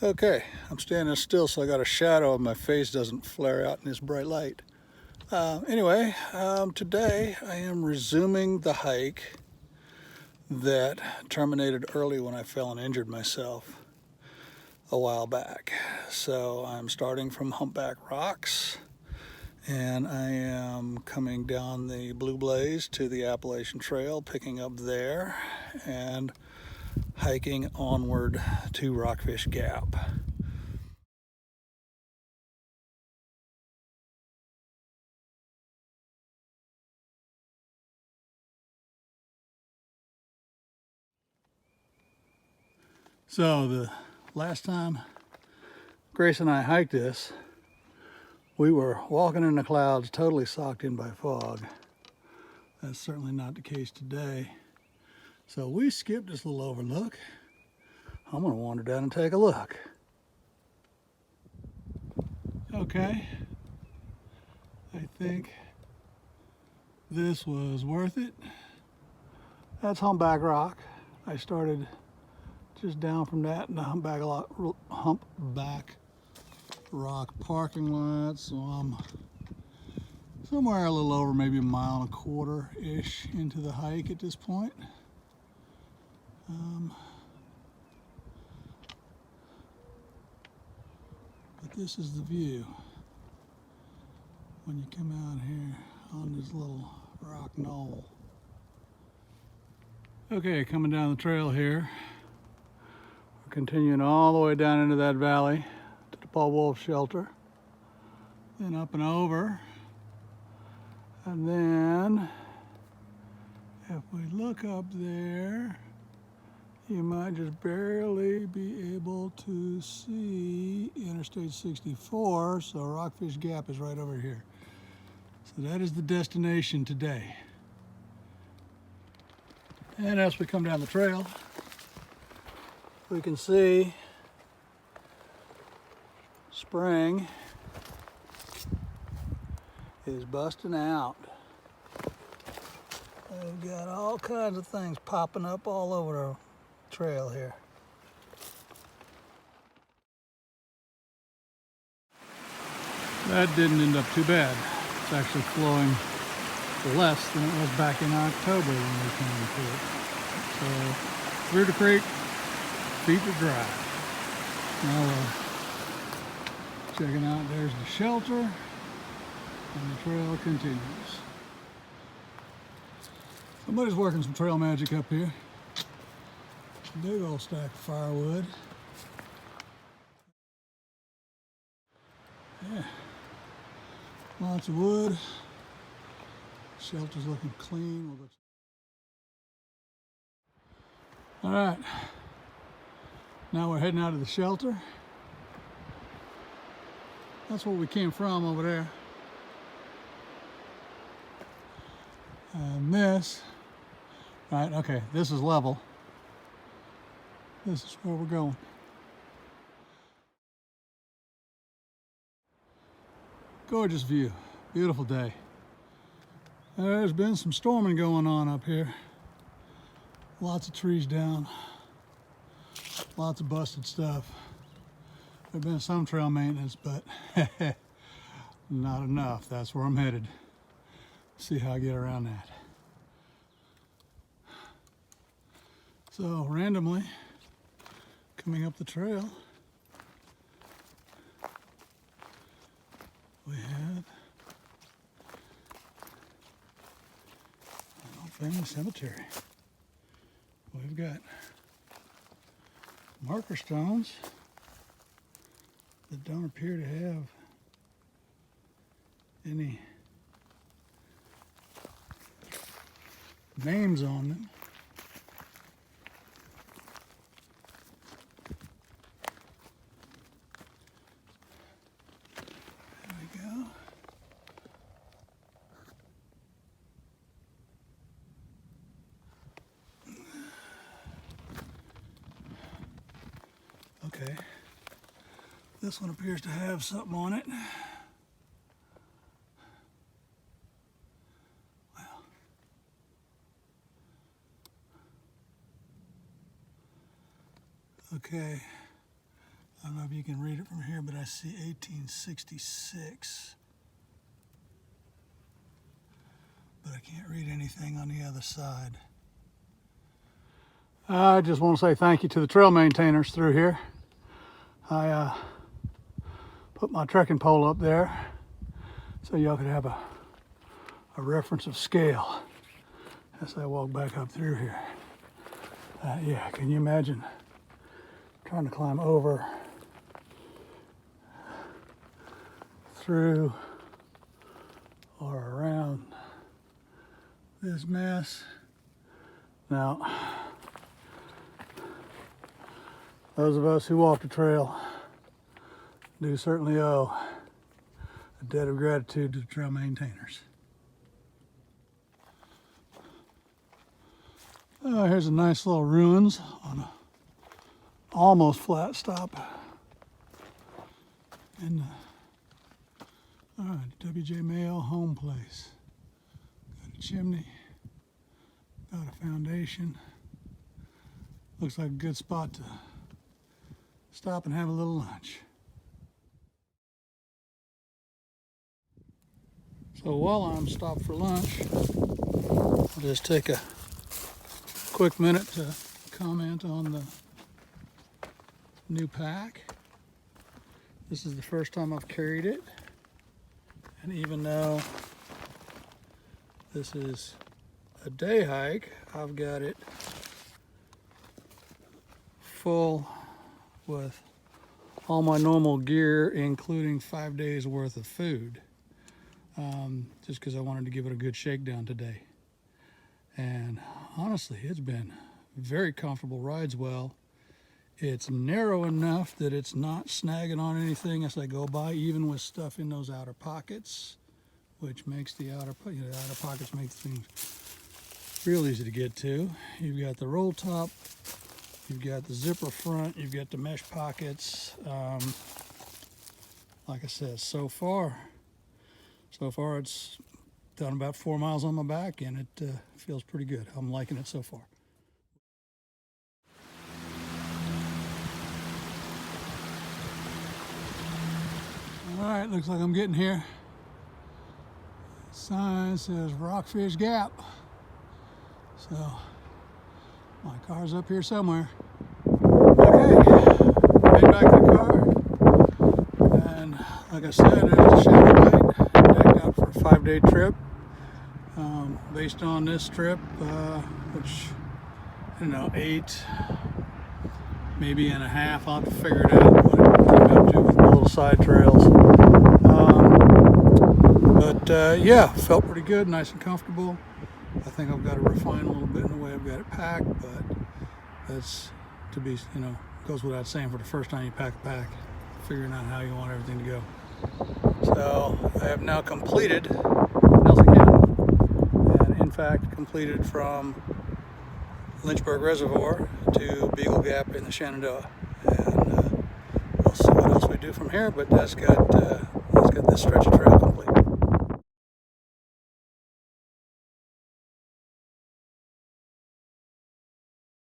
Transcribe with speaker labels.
Speaker 1: Okay, I'm standing still so I got a shadow and my face doesn't flare out in this bright light. Today I am resuming the hike that terminated early when I fell and injured myself a while back. So I'm starting from Humpback Rocks and I am coming down the Blue Blaze to the Appalachian Trail, picking up there and hiking onward to Rockfish Gap. So the last time Grace and I hiked this, we were walking in the clouds, totally socked in by fog. That's certainly not the case today. So we skipped this little overlook. I'm gonna wander down and take a look. Okay, I think this was worth it. That's Humpback Rock. I started just down from that in the Humpback Rock parking lot, so I'm somewhere a little over maybe 1.25 miles-ish into the hike at this point. But this is the view when you come out here on this little rock knoll. Okay, coming down the trail here. We're continuing all the way down into that valley to the Paul Wolf shelter. Then up and over. And then if we look up there, you might just barely be able to see Interstate 64, so Rockfish Gap is right over here. So that is the destination today. And as we come down the trail, we can see spring is busting out. We've got all kinds of things popping up all over the trail here. That didn't end up too bad. It's actually flowing less than it was back in October when we came to it. So, rear to creek, feet to dry. Now we're checking out, there's the shelter, and the trail continues. Somebody's working some trail magic up here. Big old stack of firewood. Yeah, lots of wood. Shelter's looking clean. All right, now we're heading out of the shelter. That's where we came from over there. And this, right, okay, this is level. This is where we're going. Gorgeous view, beautiful day. There's been some storming going on up here. Lots of trees down, lots of busted stuff. There's been some trail maintenance, but not enough. That's where I'm headed. See how I get around that. So randomly, coming up the trail, we have an old family cemetery. We've got marker stones that don't appear to have any names on them. There we go. Okay, this one appears to have something on it. Well, okay, I don't know if you can read it from here, but I see 1866. But I can't read anything on the other side. I just want to say thank you to the trail maintainers through here. I put my trekking pole up there so y'all could have a reference of scale as I walk back up through here. Yeah, can you imagine trying to climb over, through, or around this mess? Now, those of us who walk the trail do certainly owe a debt of gratitude to the trail maintainers. Here's a nice little ruins on a almost flat stop in the W.J. Mayo home place. Got a chimney, got a foundation. Looks like a good spot to stop and have a little lunch. So while I'm stopped for lunch, I'll just take a quick minute to comment on the new pack. This is the first time I've carried it, and even though this is a day hike, I've got it full with all my normal gear, including 5 days worth of food, just because I wanted to give it a good shakedown today. And honestly, it's been very comfortable, rides well. It's narrow enough that it's not snagging on anything as I go by, even with stuff in those outer pockets, which makes the outer pockets make things real easy to get to. You've got the roll top, you've got the zipper front, you've got the mesh pockets. Like I said, so far it's done about 4 miles on my back, and it feels pretty good. I'm liking it so far. All right, looks like I'm getting here. Sign says Rockfish Gap. So my car's up here somewhere. Okay, made back to the car. And like I said, there's the Shadowlight, decked out for a 5-day trip. Based on this trip, which, I don't know, 8, maybe and a half, I'll have to figure it out what it came out to with the little side trails. But yeah, felt pretty good, nice and comfortable. I think I've got to refine a little bit in the way I've got it packed, but that's to be, goes without saying for the first time you pack a pack, figuring out how you want everything to go. So I have now completed Nelson County, and in fact completed from Lynchburg Reservoir to Beagle Gap in the Shenandoah, and we'll see what else we do from here. But that's got this stretch of trail completed.